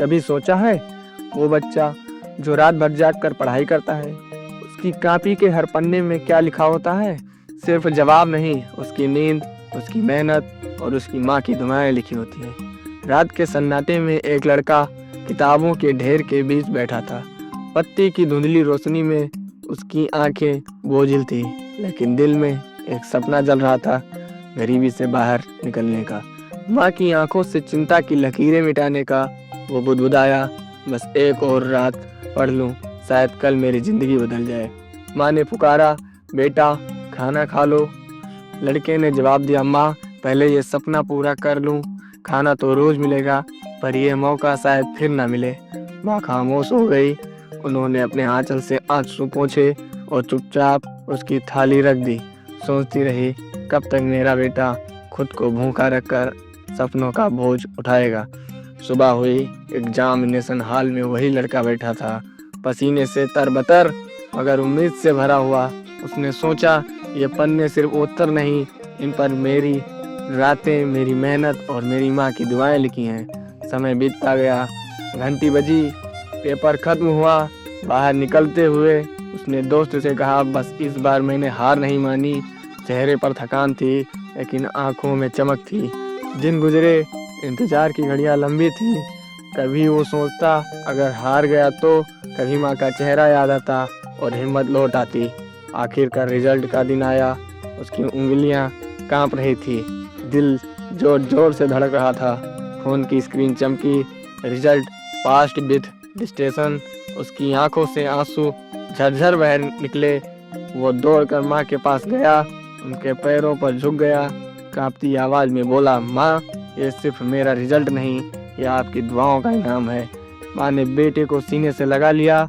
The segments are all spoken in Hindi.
कभी सोचा है वो बच्चा जो रात भर जाग कर पढ़ाई करता है, उसकी कॉपी के हर पन्ने में क्या लिखा होता है? सिर्फ जवाब नहीं, उसकी नींद, उसकी मेहनत और उसकी माँ की दुआएं लिखी होती हैं। रात के सन्नाटे में एक लड़का किताबों के ढेर के बीच बैठा था। पत्ती की धुंधली रोशनी में उसकी आंखें बोझिल थी, लेकिन दिल में एक सपना जल रहा था, गरीबी से बाहर निकलने का, माँ की आंखों से चिंता की लकीरें मिटाने का। वो बुदबुदाया, बस एक और रात पढ़ लूं, शायद कल मेरी जिंदगी बदल जाए। माँ ने पुकारा, बेटा खाना खा लो। लड़के ने जवाब दिया, माँ पहले ये सपना पूरा कर लूं। खाना तो रोज मिलेगा, पर यह मौका शायद फिर ना मिले। माँ खामोश हो गई। उन्होंने अपने आंचल से आंसू पोंछे और चुपचाप उसकी थाली रख दी। सोचती रही, कब तक मेरा बेटा खुद को भूखा रखकर सपनों का बोझ उठाएगा। सुबह हुई, एग्जामिनेशन हॉल में वही लड़का बैठा था, पसीने से तरबतर मगर उम्मीद से भरा हुआ। उसने सोचा, ये पन्ने सिर्फ उत्तर नहीं, इन पर मेरी रातें, मेरी मेहनत और मेरी माँ की दुआएं लिखी हैं। समय बीतता गया, घंटी बजी, पेपर खत्म हुआ। बाहर निकलते हुए उसने दोस्त से कहा, बस इस बार मैंने हार नहीं मानी। चेहरे पर थकान थी, लेकिन आंखों में चमक थी। दिन गुजरे, इंतजार की घड़ियां लंबी थी। कभी वो सोचता अगर हार गया तो, कभी माँ का चेहरा याद आता और हिम्मत लौट आती। आखिरकार रिजल्ट का दिन आया। उसकी उंगलियां कांप रही थी, दिल जोर जोर से धड़क रहा था। फोन की स्क्रीन चमकी, रिजल्ट पास्ड विथ डिस्टिंक्शन। उसकी आंखों से आंसू झरझर बह निकले। वो दौड़कर माँ के पास गया, उनके पैरों पर झुक गया, कांपती आवाज में बोला, माँ ये सिर्फ मेरा रिजल्ट नहीं, ये आपकी दुआओं का इनाम है। माँ ने बेटे को सीने से लगा लिया।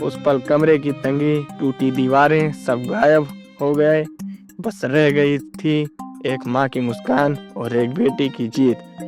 उस पल कमरे की तंगी, टूटी दीवारें सब गायब हो गए। बस रह गई थी एक माँ की मुस्कान और एक बेटी की जीत।